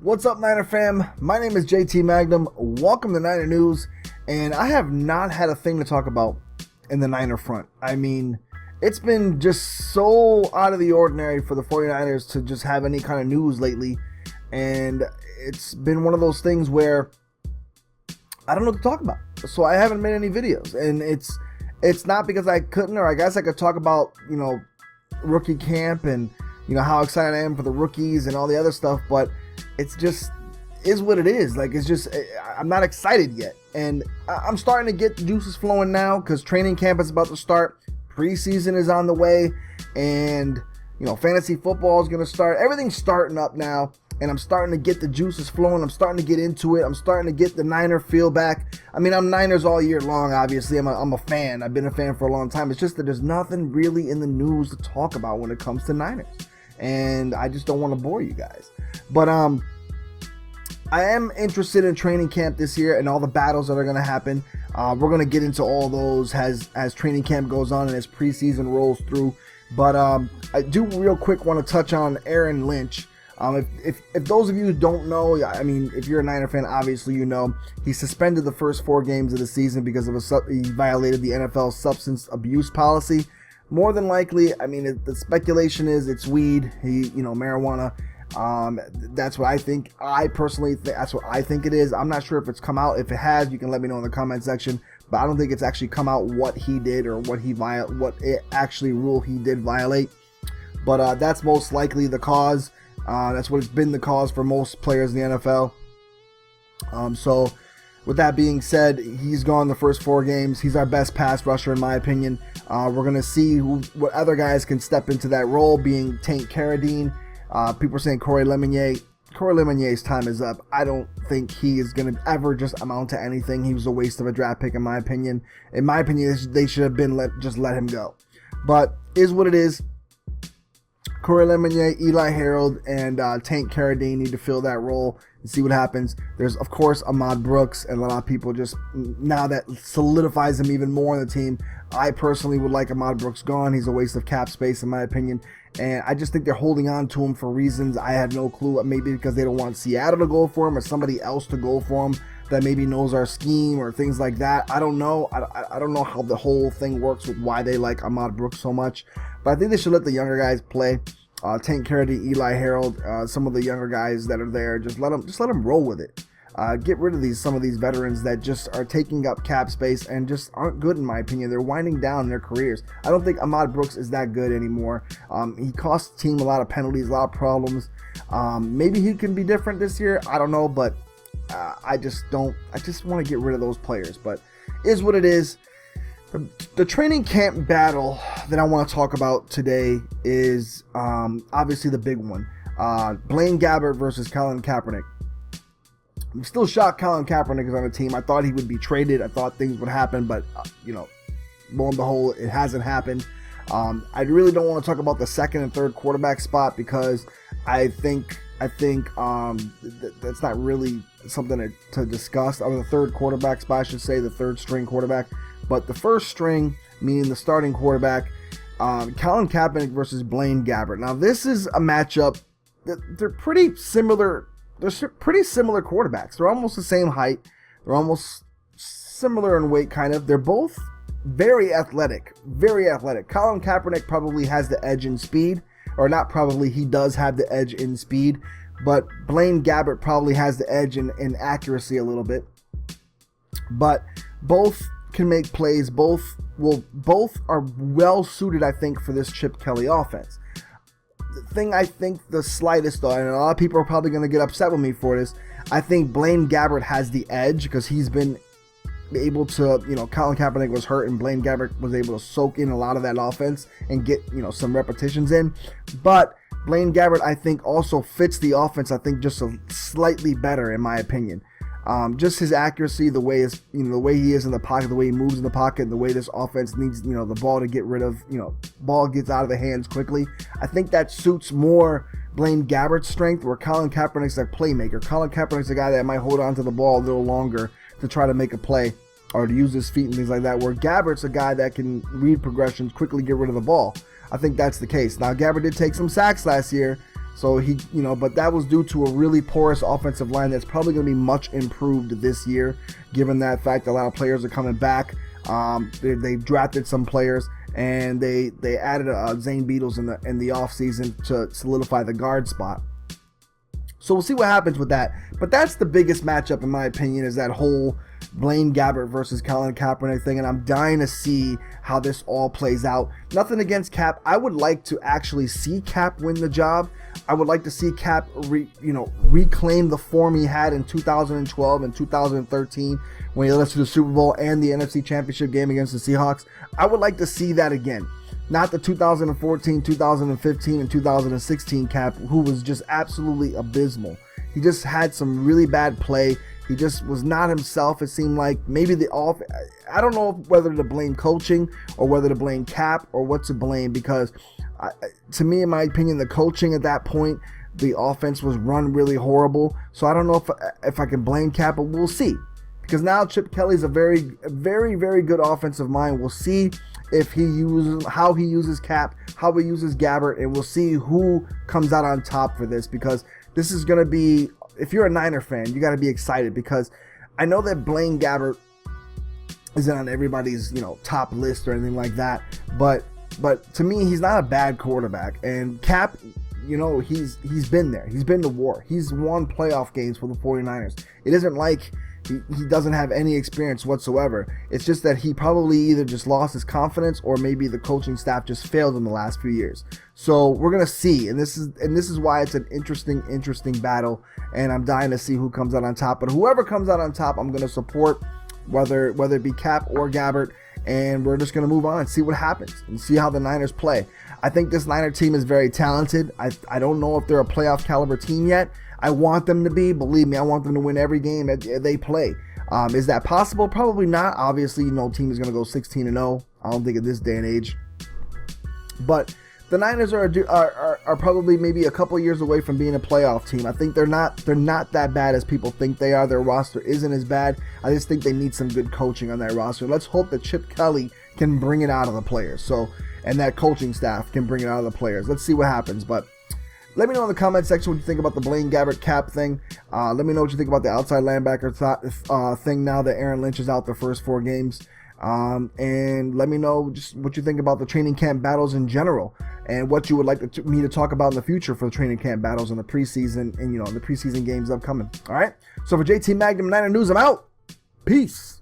What's up, Niner fam? My name is JT Magnum. Welcome to Niner News, and I have not had a thing to talk about in the Niner front. I mean, it's been just so out of the ordinary for the 49ers to just have any kind of news lately, and it's been one of those things where I don't know what to talk about. So I haven't made any videos, and it's not because I couldn't, or I guess I could talk about, rookie camp and, how excited I am for the rookies and all the other stuff, but it's just is what it is. Like, it's just, I'm not excited yet. And I'm starting to get the juices flowing now because training camp is about to start. Preseason is on the way. And, fantasy football is going to start. Everything's starting up now. And I'm starting to get the juices flowing. I'm starting to get into it. I'm starting to get the Niner feel back. I mean, I'm Niners all year long, obviously. I'm a fan. I've been a fan for a long time. It's just that there's nothing really in the news to talk about when it comes to Niners. And I just don't want to bore you guys. But I am interested in training camp this year and all the battles that are going to happen. We're going to get into all those as training camp goes on and as preseason rolls through. But I do real quick want to touch on Aaron Lynch. If those of you who don't know, I mean, if you're a Niner fan, obviously you know, he suspended the first 4 games of the season because he violated the NFL substance abuse policy. More than likely, I mean, the speculation is it's weed, marijuana. That's what I think. I personally think that's what I think it is. I'm not sure if it's come out. If it has, you can let me know in the comment section. But I don't think it's actually come out what he did or what rule he did violate. But that's most likely the cause. That's what it's been the cause for most players in the NFL. So with that being said, he's gone the first 4 games. He's our best pass rusher in my opinion. We're going to see what other guys can step into that role, being Tank Carradine. People are saying Corey Lemonnier. Corey Lemonier's time is up. I don't think he is going to ever just amount to anything. He was a waste of a draft pick in my opinion. In my opinion, they should have been let him go. But is what it is. Corey Lemonnier, Eli Harold, and Tank Carradine need to fill that role and see what happens. There's, of course, Ahmad Brooks, and a lot of people just, now that solidifies him even more on the team. I personally would like Ahmad Brooks gone. He's a waste of cap space, in my opinion. And I just think they're holding on to him for reasons I have no clue. Maybe because they don't want Seattle to go for him or somebody else to go for him that maybe knows our scheme or things like that. I don't know. I don't know how the whole thing works with why they like Ahmad Brooks so much. But I think they should let the younger guys play. Tank Carradine, Eli Harold, some of the younger guys that are there, just let them roll with it. Get rid of some of these veterans that just are taking up cap space and just aren't good in my opinion. They're winding down their careers. I don't think Ahmad Brooks is that good anymore. He cost the team a lot of penalties, a lot of problems. Maybe he can be different this year. I don't know, but I just want to get rid of those players. But is what it is. The training camp battle that I want to talk about today is obviously the big one. Blaine Gabbert versus Colin Kaepernick. I'm still shocked Colin Kaepernick is on the team. I thought he would be traded. I thought things would happen, but, lo and behold, it hasn't happened. I really don't want to talk about the second and third quarterback spot because I think that's not really something to discuss. Or the third quarterback spot, I should say, the third string quarterback. But the first string, meaning the starting quarterback, Colin Kaepernick versus Blaine Gabbert. Now, this is a matchup that they're pretty similar. They're pretty similar quarterbacks. They're almost the same height. They're almost similar in weight, kind of. They're both very athletic. Very athletic. Colin Kaepernick probably has the edge in speed. Or not probably, he does have the edge in speed. But Blaine Gabbert probably has the edge in accuracy a little bit. But both can make plays. Both are well suited, I think, for this Chip Kelly offense. The thing I think the slightest, though, and a lot of people are probably going to get upset with me for this, I think Blaine Gabbert has the edge because he's been able to, Colin Kaepernick was hurt and Blaine Gabbert was able to soak in a lot of that offense and get, some repetitions in. But Blaine Gabbert, I think, also fits the offense, I think, just slightly better, in my opinion. Just his accuracy, the way he is in the pocket, the way he moves in the pocket, and the way this offense needs, the ball to get rid of, ball gets out of the hands quickly. I think that suits more Blaine Gabbert's strength, where Colin Kaepernick's a playmaker. Colin Kaepernick's a guy that might hold on to the ball a little longer to try to make a play or to use his feet and things like that, where Gabbert's a guy that can read progressions, quickly get rid of the ball. I think that's the case. Now, Gabbert did take some sacks last year, So but that was due to a really porous offensive line that's probably going to be much improved this year, given that fact a lot of players are coming back. They drafted some players, and they added Zane Beadles in the offseason to solidify the guard spot. So we'll see what happens with that. But that's the biggest matchup, in my opinion, is that whole Blaine Gabbert versus Colin Kaepernick thing, and I'm dying to see how this all plays out. Nothing against Cap. I would like to actually see Cap win the job. I would like to see Cap reclaim the form he had in 2012 and 2013 when he led us to the Super Bowl and the NFC Championship game against the Seahawks. I would like to see that again. Not the 2014, 2015, and 2016 Cap, who was just absolutely abysmal. He just had some really bad play. He just was not himself. It seemed like maybe I don't know whether to blame coaching or whether to blame Cap or what to blame, because to me, in my opinion, the coaching at that point, the offense was run really horrible. So I don't know if I can blame Cap, but we'll see. Because now Chip Kelly's a very, very, very good offensive mind. We'll see how he uses Cap, how he uses Gabbert, and we'll see who comes out on top for this, because this is going to be, if you're a Niner fan, you got to be excited, because I know that Blaine Gabbert isn't on everybody's, top list or anything like that, but to me, he's not a bad quarterback. And Cap, he's been there. He's been to war. He's won playoff games for the 49ers. It isn't like he doesn't have any experience whatsoever. It's just that he probably either just lost his confidence or maybe the coaching staff just failed in the last few years. So we're gonna see, and this is why it's an interesting battle, and I'm dying to see who comes out on top. But whoever comes out on top, I'm gonna support, whether it be Cap or Gabbert, and we're just gonna move on and see what happens and see how the Niners play. I think this Niner team is very talented. I don't know if they're a playoff caliber team yet. I want them to be. Believe me, I want them to win every game that they play. Is that possible? Probably not. Obviously, no team is going to go 16-0. I don't think at this day and age. But the Niners are probably maybe a couple years away from being a playoff team. I think they're not that bad as people think they are. Their roster isn't as bad. I just think they need some good coaching on that roster. Let's hope that Chip Kelly can bring it out of the players. And that coaching staff can bring it out of the players. Let's see what happens. But let me know in the comment section what you think about the Blaine Gabbert Cap thing. Let me know what you think about the outside linebacker thing now that Aaron Lynch is out the first 4 games. And let me know just what you think about the training camp battles in general, and what you would like me to talk about in the future for the training camp battles in the preseason and the preseason games upcoming. All right. So for JT Magnum, Niner News, I'm out. Peace.